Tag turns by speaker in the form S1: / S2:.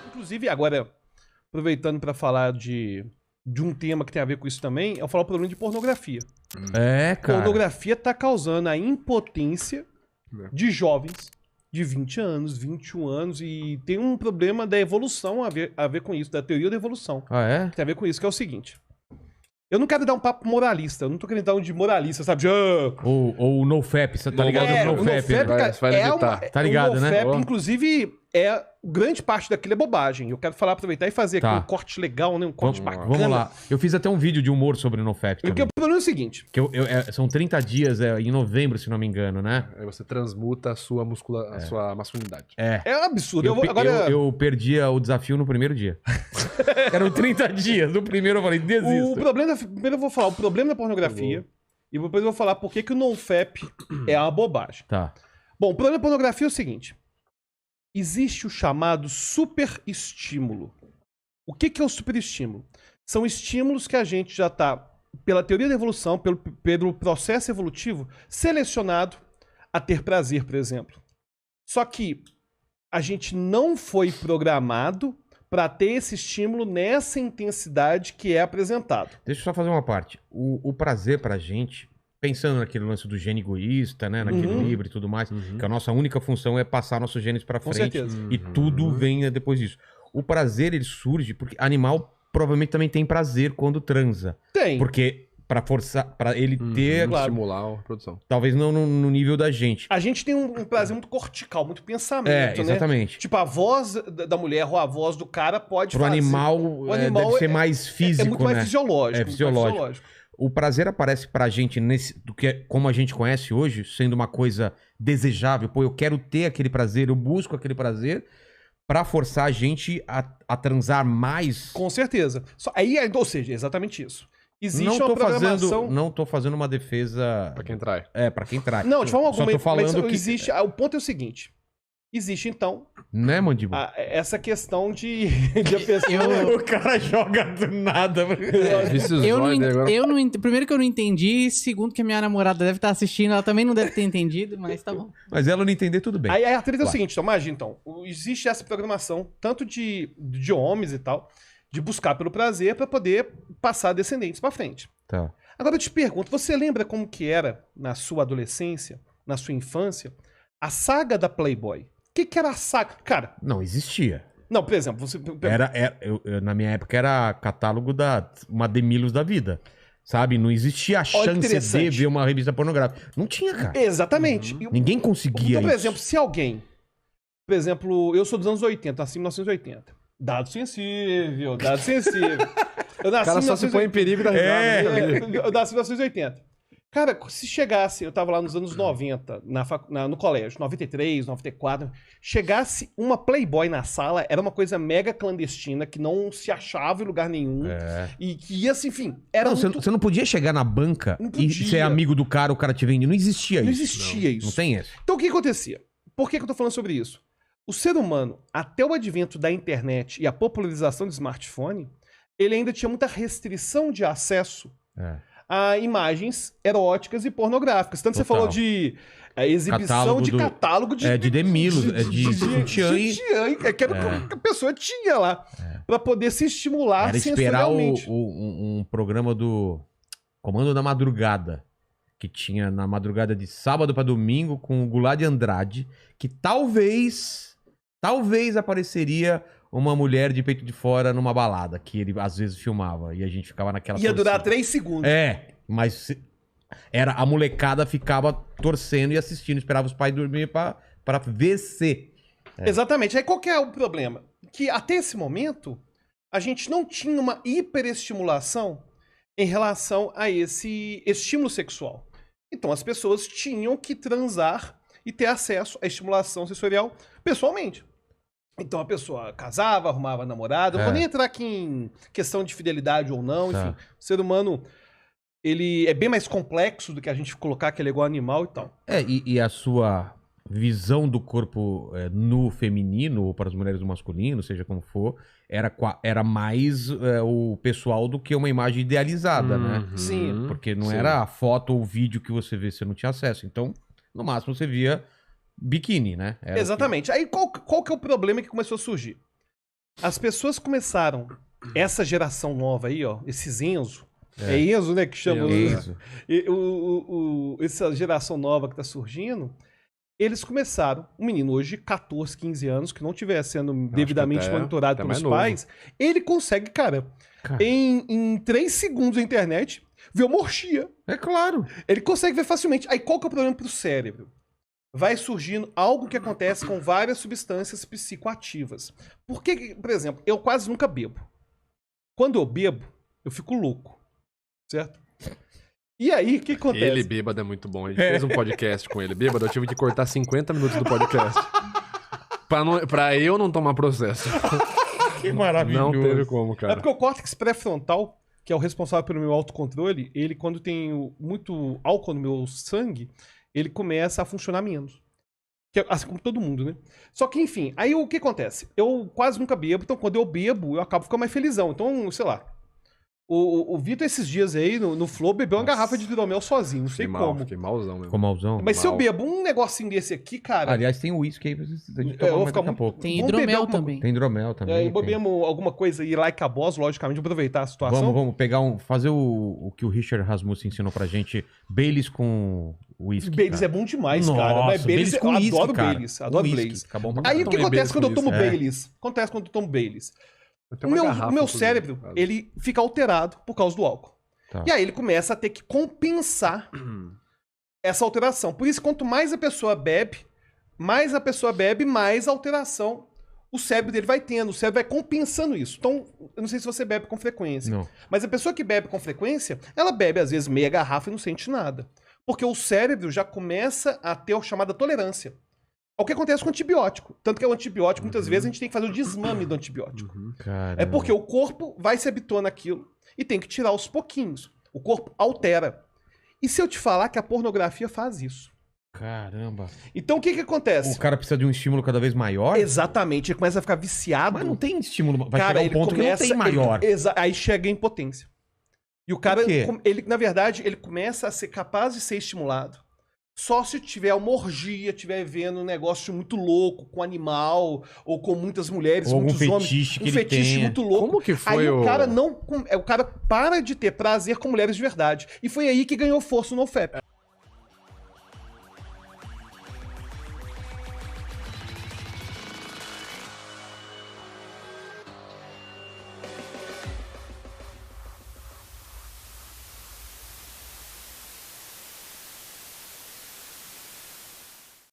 S1: Inclusive, agora, aproveitando para falar de um tema que tem a ver com isso também, eu falo o problema de pornografia.
S2: É, cara.
S1: Pornografia tá causando a impotência de jovens de 20 anos, 21 anos, e tem um problema da evolução a ver com isso, da teoria da evolução.
S2: Ah, é?
S1: Que tem a ver com isso, que é o seguinte. Eu não quero dar um papo moralista, eu não tô querendo dar um de moralista, sabe?
S2: Ou o NoFap, você tá ligado
S1: É,
S2: no
S1: o
S2: NoFap,
S1: NoFap,
S2: né?
S1: cara,
S3: Vai levitar.
S2: Tá ligado,
S1: o
S2: né?
S1: NoFap, inclusive, grande parte daquilo é bobagem. Eu quero aproveitar e fazer aqui um corte legal, né? Um corte bacana.
S2: Vamos lá. Eu fiz até um vídeo de humor sobre o NoFap
S1: Porque
S2: também.
S1: o problema é o seguinte.
S2: Que são 30 dias, em novembro, se não me engano, né?
S3: Aí você transmuta a sua masculinidade.
S2: É.
S1: É um absurdo.
S2: Eu perdi o desafio no primeiro dia. Eram 30 dias. No primeiro eu falei, desisto.
S1: Primeiro eu vou falar o problema da pornografia. E depois eu vou falar por que o NoFap é uma bobagem.
S2: Tá.
S1: Bom, o problema da pornografia é o seguinte. Existe o chamado superestímulo. O que é o superestímulo? São estímulos que a gente já está, pela teoria da evolução, pelo processo evolutivo, selecionado a ter prazer, por exemplo. Só que a gente não foi programado para ter esse estímulo nessa intensidade que é apresentado.
S2: Deixa eu só fazer uma parte. O prazer pra gente, pensando naquele lance do gene egoísta, né? Naquele livro e tudo mais, que a nossa única função é passar nossos genes pra
S1: Com
S2: frente.
S1: certeza.
S2: E tudo vem depois disso. O prazer, ele surge porque animal provavelmente também tem prazer quando transa.
S1: Tem.
S2: Porque pra forçar, pra ele ter...
S1: Claro.
S3: Estimular a produção.
S2: Talvez não no nível da gente.
S1: A gente tem um prazer muito cortical, muito pensamento, né?
S2: Exatamente.
S1: Tipo, a voz da mulher ou a voz do cara pode
S2: Pro
S1: fazer...
S2: animal,
S1: O animal
S2: deve ser mais físico,
S1: é muito mais
S2: né?
S1: fisiológico.
S2: É fisiológico. O prazer aparece pra gente do que como a gente conhece hoje, sendo uma coisa desejável. Pô, eu quero ter aquele prazer, eu busco aquele prazer pra forçar a gente a transar mais.
S1: Com certeza. Ou seja, exatamente isso. Existe
S2: Não
S1: uma
S2: tô
S1: programação...
S2: não tô fazendo uma defesa...
S3: Pra quem trai.
S2: Pra quem trai.
S1: Não, de forma alguma.
S2: Só tô falando que...
S1: Existe... O ponto é o seguinte. Existe, então,
S2: Né, Mandíbula?
S1: essa questão de a pessoa...
S2: O cara joga do nada.
S4: Primeiro que eu não entendi, segundo que a minha namorada deve estar assistindo, ela também não deve ter entendido, mas tá bom.
S2: Mas ela não entender, tudo bem.
S1: Aí a treta é o seguinte, então, imagina, existe essa programação, tanto de homens e tal, de buscar pelo prazer pra poder passar descendentes pra frente.
S2: Tá.
S1: Agora eu te pergunto, você lembra como que era na sua adolescência, na sua infância, a saga da Playboy? O que era a saga? Cara...
S2: Não, existia.
S1: Não, por exemplo, você...
S2: Na minha época era catálogo da uma Demilos da vida. Sabe? Não existia a chance de ver uma revista pornográfica. Não tinha, cara.
S1: Exatamente.
S2: Ninguém conseguia
S1: Então, por
S2: isso.
S1: exemplo, se alguém... Por exemplo, eu sou dos anos 80, nasci em 1980. Dado sensível. Eu nasci
S3: O cara só se põe em perigo da risada.
S1: Eu nasci em 1980. Cara, se chegasse, eu tava lá nos anos 90, no colégio, 93, 94, chegasse uma Playboy na sala, era uma coisa mega clandestina, que não se achava em lugar nenhum, e que ia assim, enfim, era
S2: Você não podia chegar na banca e ser amigo do cara, o cara te vende. Não existia
S1: Não
S2: isso.
S1: existia isso.
S2: Não tem isso.
S1: Então o que acontecia? Por que eu tô falando sobre isso? O ser humano, até o advento da internet e a popularização do smartphone, ele ainda tinha muita restrição de acesso a imagens eróticas e pornográficas. Tanto você falou de exibição de catálogo de
S2: Demilos, de sutiã
S1: que era o que a pessoa tinha lá, pra poder se estimular
S2: era esperar
S1: sensorialmente.
S2: um programa do Comando da Madrugada, que tinha na madrugada de sábado pra domingo com o Goulart de Andrade, que talvez apareceria uma mulher de peito de fora numa balada, que ele às vezes filmava, e a gente ficava naquela
S1: Ia durar
S2: torcida.
S1: 3 segundos.
S2: Mas a molecada ficava torcendo e assistindo, esperava os pais dormir pra ver se.
S1: Exatamente. Aí qual que é o problema? Que até esse momento, a gente não tinha uma hiperestimulação em relação a esse estímulo sexual. Então as pessoas tinham que transar e ter acesso à estimulação sensorial pessoalmente. Então a pessoa casava, arrumava namorada. Não vou nem entrar aqui em questão de fidelidade ou não. Enfim, o ser humano, ele é bem mais complexo do que a gente colocar que ele é igual animal e tal.
S2: E a sua visão do corpo no feminino, ou para as mulheres do masculino, seja como for, era mais o pessoal do que uma imagem idealizada, né?
S1: Sim.
S2: Porque não era a foto ou o vídeo que você vê, você não tinha acesso. Então, no máximo, você via biquíni, né?
S1: Exatamente. Aí qual que é o problema que começou a surgir? as pessoas começaram, essa geração nova aí, ó, esses Enzo, é Enzo, né, que chama
S2: Enzo.
S1: essa geração nova que tá surgindo, eles começaram, um menino hoje de 14, 15 anos, que não estiver sendo devidamente
S3: até-
S1: monitorado
S3: até
S1: pelos
S3: mais novo.
S1: pais, ele consegue, cara,
S2: Cara.
S1: em 3 segundos na internet, ver uma orgia.
S2: É claro.
S1: Ele consegue ver facilmente. Aí qual que é o problema pro cérebro? Vai surgindo algo que acontece com várias substâncias psicoativas. Por que, por exemplo, eu quase nunca bebo. Quando eu bebo, eu fico louco. Certo? E aí, o que acontece?
S3: Ele bêbado é muito bom. A gente fez um podcast com ele bêbado, eu tive que cortar 50 minutos do podcast. Pra eu não tomar processo.
S2: Que
S3: Não
S2: maravilhoso.
S3: teve como,
S1: É
S3: cara.
S1: porque o córtex pré-frontal, que é o responsável pelo meu autocontrole, ele, quando tem muito álcool no meu sangue, ele começa a funcionar menos. Que é assim como todo mundo, né? Só que, enfim, aí o que acontece? Eu quase nunca bebo, então quando eu bebo, eu acabo ficando mais felizão. Então, sei lá. O Vitor, esses dias aí, no Flow, bebeu uma garrafa de hidromel sozinho, não sei
S3: Fiquei mal,
S1: como.
S3: fiquei malzão mesmo.
S2: Ficou malzão.
S1: Mas se eu
S3: mal.
S1: bebo um negocinho desse aqui, cara.
S2: Aliás, tem uísque aí pra gente
S1: eu
S2: tomar
S1: vou
S2: mais
S1: ficar
S2: daqui a
S1: muito-
S2: pouco.
S4: Tem
S1: Vamos beber
S4: hidromel
S1: alguma-
S4: também.
S2: Tem hidromel também.
S1: Aí
S2: tem.
S1: bebemos alguma coisa aí, like a boss, logicamente, aproveitar a situação.
S2: Vamos pegar fazer o que o Richard Rasmussen ensinou pra gente. Baileys com uísque.
S1: Baileys é
S2: cara.
S1: bom demais,
S2: Nossa,
S1: cara. Mas
S2: Baileys com
S1: eu
S2: uísque,
S1: adoro
S2: cara.
S1: Baileys. Adoro
S2: Whisky,
S1: Baileys.
S2: fica bom pra
S1: Aí o
S2: caralho.
S1: que
S3: tomei
S1: acontece quando eu
S3: Baileys
S1: tomo
S3: com
S1: Baileys? Acontece quando eu tomo Baileys.
S3: Eu
S1: O
S3: tenho uma
S1: meu,
S3: garrafa,
S1: o meu
S3: inclusive,
S1: cérebro,
S3: em casa.
S1: ele fica alterado por causa do álcool.
S2: Tá.
S1: E aí ele começa a ter que compensar essa alteração. Por isso, quanto mais a pessoa bebe, mais alteração o cérebro dele vai tendo. O cérebro vai compensando isso. Então, eu não sei se você bebe com frequência.
S2: Não.
S1: Mas a pessoa que bebe com frequência, ela bebe às vezes meia garrafa e não sente nada. Porque o cérebro já começa a ter a chamada tolerância. É o que acontece com o antibiótico. Tanto que o antibiótico, muitas vezes, a gente tem que fazer o desmame do antibiótico.
S2: Caramba.
S1: É porque o corpo vai se habituando àquilo e tem que tirar aos pouquinhos. O corpo altera. E se eu te falar que a pornografia faz isso?
S2: Caramba.
S1: Então o que que acontece?
S2: O cara precisa de um estímulo cada vez maior?
S1: Exatamente, ele começa a ficar viciado.
S2: Mas não tem estímulo. Vai
S1: Cara,
S2: chegar um ponto que não tem maior.
S1: Aí chega a impotência. E o cara,
S2: Por quê?
S1: ele, na verdade, ele começa a ser capaz de ser estimulado só se tiver uma orgia, tiver vendo um negócio muito louco com animal, ou com muitas mulheres,
S2: Ou algum
S1: muitos homens.
S2: fetiche que
S1: Um
S2: ele
S1: fetiche
S2: tenha.
S1: muito louco.
S3: Como que foi
S1: Aí
S3: o...
S1: o cara não. O cara para de ter prazer com mulheres de verdade. E foi aí que ganhou força o NoFap.